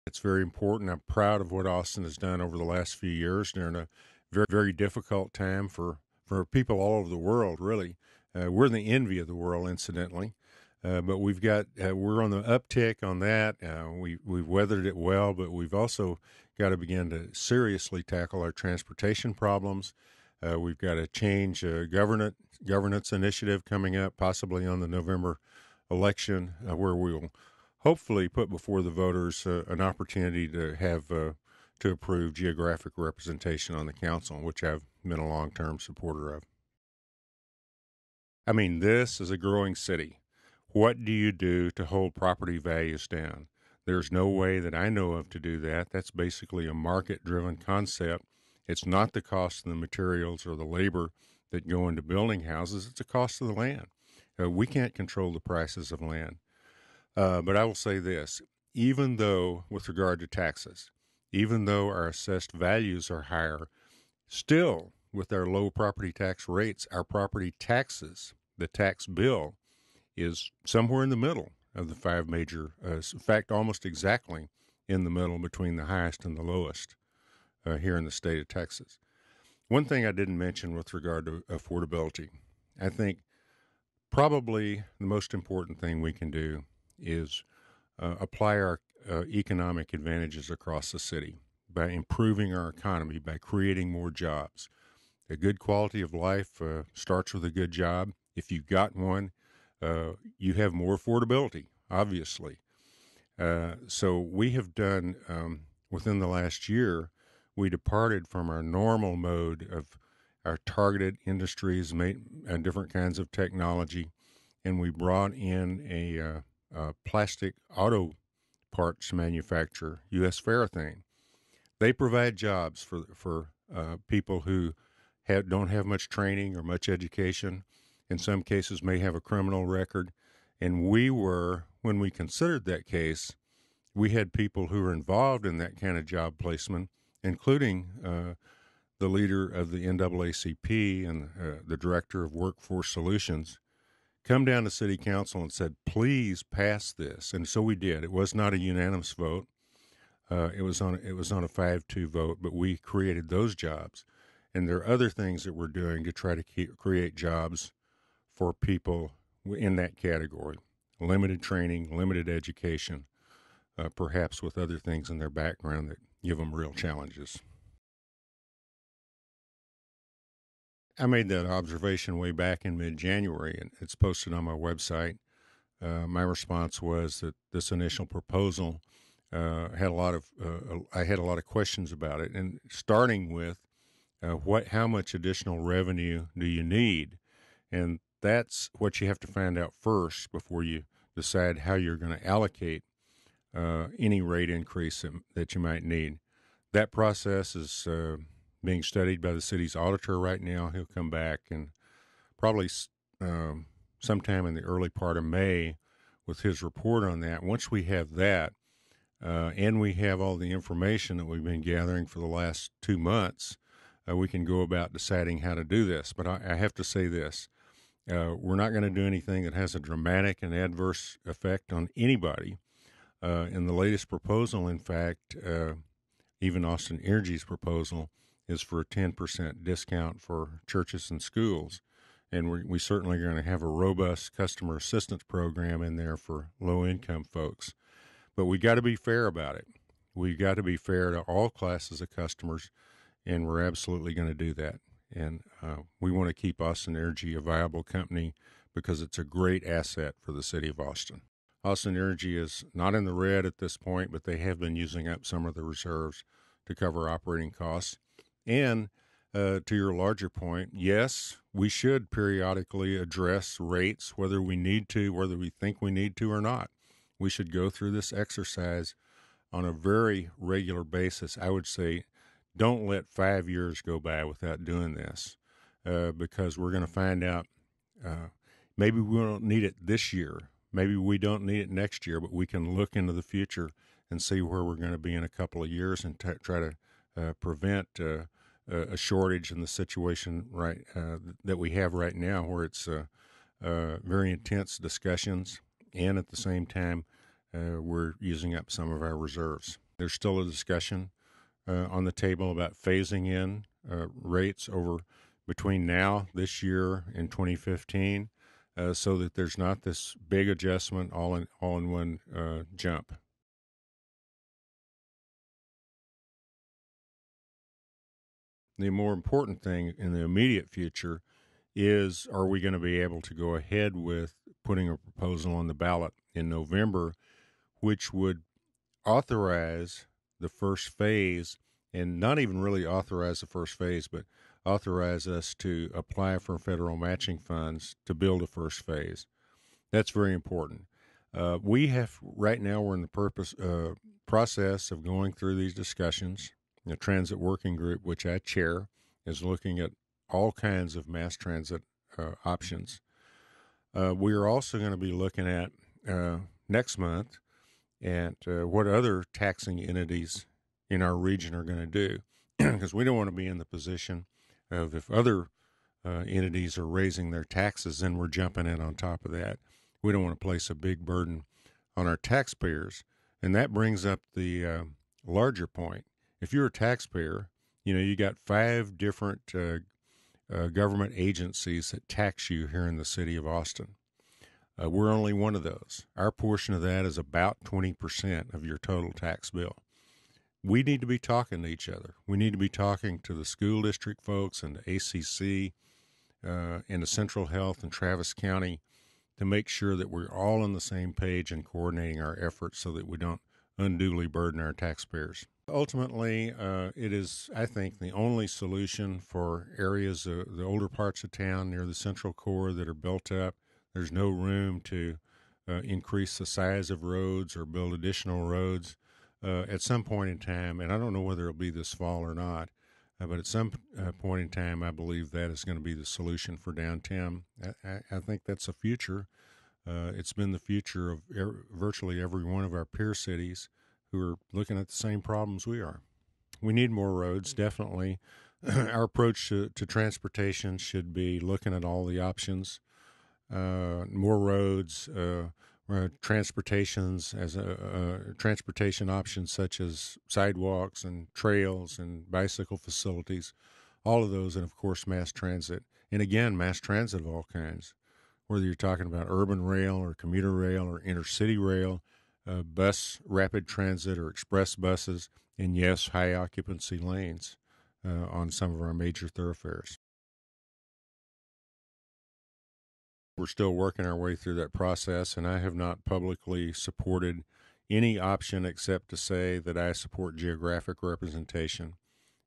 It's very important. I'm proud of what Austin has done over the last few years during a very, very difficult time for people all over the world, really. We're the envy of the world, incidentally. But we're on the uptick on that. We've weathered it well, but we've also got to begin to seriously tackle our transportation problems. We've got to change governance initiative coming up, possibly on the November election, where we will hopefully put before the voters an opportunity to have to approve geographic representation on the council, which I've been a long-term supporter of. I mean, this is a growing city. What do you do to hold property values down? There's no way that I know of to do that. That's basically a market-driven concept. It's not the cost of the materials or the labor that go into building houses. It's the cost of the land. We can't control the prices of land. But I will say this, even though, with regard to taxes, even though our assessed values are higher, still, with our low property tax rates, our property taxes, the tax bill, is somewhere in the middle of the five major, in fact, almost exactly in the middle between the highest and the lowest here in the state of Texas. One thing I didn't mention with regard to affordability, I think probably the most important thing we can do is apply our economic advantages across the city by improving our economy, by creating more jobs. A good quality of life starts with a good job. If you've got one, you have more affordability, obviously. So we have done, within the last year, we departed from our normal mode of our targeted industries, different kinds of technology, and we brought in a plastic auto parts manufacturer, U.S. Ferrethane. They provide jobs for people who don't have much training or much education. In some cases, may have a criminal record. And when we considered that case, we had people who were involved in that kind of job placement, including the leader of the NAACP and the director of Workforce Solutions, come down to city council and said, please pass this. And so we did. It was not a unanimous vote. It was on a 5-2 vote, but we created those jobs. And there are other things that we're doing to try to create jobs for people in that category. Limited training, limited education, perhaps with other things in their background that give them real challenges. I made that observation way back in mid-January, and it's posted on my website. My response was that this initial proposal had a lot of I had a lot of questions about it, and starting with how much additional revenue do you need, and that's what you have to find out first before you decide how you're going to allocate any rate increase that you might need. That process is being studied by the city's auditor right now. He'll come back and probably sometime in the early part of May with his report on that. Once we have that, and we have all the information that we've been gathering for the last 2 months, we can go about deciding how to do this. But I have to say this. We're not going to do anything that has a dramatic and adverse effect on anybody. In the latest proposal, in fact, even Austin Energy's proposal is for a 10% discount for churches and schools. And we certainly are going to have a robust customer assistance program in there for low-income folks. But we got to be fair about it. We got to be fair to all classes of customers, and we're absolutely going to do that. And we want to keep Austin Energy a viable company because it's a great asset for the city of Austin. Austin Energy is not in the red at this point, but they have been using up some of the reserves to cover operating costs. And to your larger point, yes, we should periodically address rates, whether we need to, whether we think we need to or not. We should go through this exercise on a very regular basis. I would say don't let 5 years go by without doing this because we're going to find out maybe we don't need it this year. Maybe we don't need it next year, but we can look into the future and see where we're going to be in a couple of years and try to prevent a shortage in the situation that we have right now, where it's very intense discussions, and at the same time we're using up some of our reserves. There's still a discussion on the table about phasing in rates over between this year, and 2015, so that there's not this big adjustment all in one jump. The more important thing in the immediate future is, are we going to be able to go ahead with putting a proposal on the ballot in November, which would authorize the first phase, and not even really authorize the first phase, but authorize us to apply for federal matching funds to build a first phase. That's very important. Right now we're in the process of going through these discussions. The Transit Working Group, which I chair, is looking at all kinds of mass transit options. We are also going to be looking at next month at what other taxing entities in our region are going to do, because we don't want to be in the position of, if other entities are raising their taxes, then we're jumping in on top of that. We don't want to place a big burden on our taxpayers. And that brings up the larger point. If you're a taxpayer, you got 5 different government agencies that tax you here in the city of Austin. We're only one of those. Our portion of that is about 20% of your total tax bill. We need to be talking to each other. We need to be talking to the school district folks and the ACC and the Central Health and Travis County to make sure that we're all on the same page and coordinating our efforts so that we don't unduly burden our taxpayers. Ultimately, it is, I think, the only solution for areas, the older parts of town near the central core that are built up. There's no room to increase the size of roads or build additional roads at some point in time, and I don't know whether it'll be this fall or not, but at some point in time, I believe that is going to be the solution for downtown. I think that's the future. It's been the future of virtually every one of our peer cities who are looking at the same problems we are. We need more roads, definitely. Our approach to transportation should be looking at all the options. More roads, transportation options such as sidewalks and trails and bicycle facilities, all of those, and of course mass transit. And again, mass transit of all kinds, whether you're talking about urban rail or commuter rail or intercity rail, bus rapid transit or express buses, and yes, high occupancy lanes on some of our major thoroughfares. We're still working our way through that process, and I have not publicly supported any option except to say that I support geographic representation,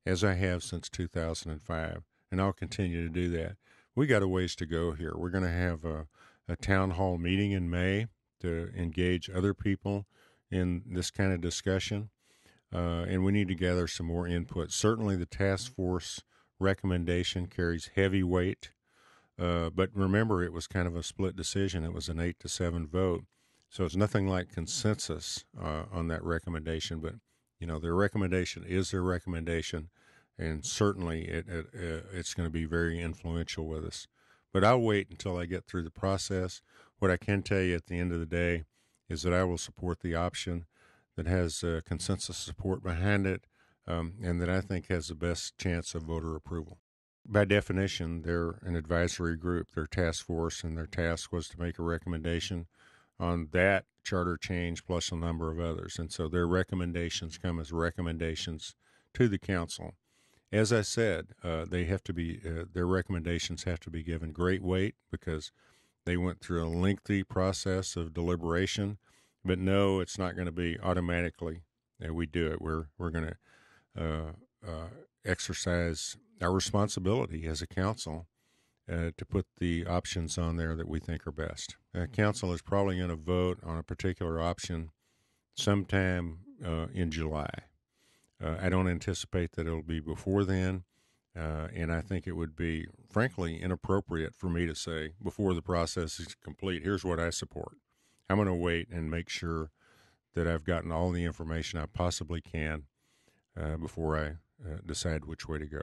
as I have since 2005, and I'll continue to do that. We got a ways to go here. We're going to have a town hall meeting in May to engage other people in this kind of discussion, and we need to gather some more input. Certainly the task force recommendation carries heavy weight. But remember, it was kind of a split decision. It was an 8-7 vote. So it's nothing like consensus on that recommendation. But, their recommendation is their recommendation, and certainly it's going to be very influential with us. But I'll wait until I get through the process. What I can tell you at the end of the day is that I will support the option that has consensus support behind it, and that I think has the best chance of voter approval. By definition, they're an advisory group, their task force, and their task was to make a recommendation on that charter change plus a number of others. And so their recommendations come as recommendations to the council. As I said, their recommendations have to be given great weight because they went through a lengthy process of deliberation. But no, it's not going to be automatically that we do it. We're going to exercise our responsibility as a council to put the options on there that we think are best. Council is probably going to vote on a particular option sometime in July. I don't anticipate that it'll be before then, and I think it would be, frankly, inappropriate for me to say before the process is complete, here's what I support. I'm going to wait and make sure that I've gotten all the information I possibly can before I decide which way to go.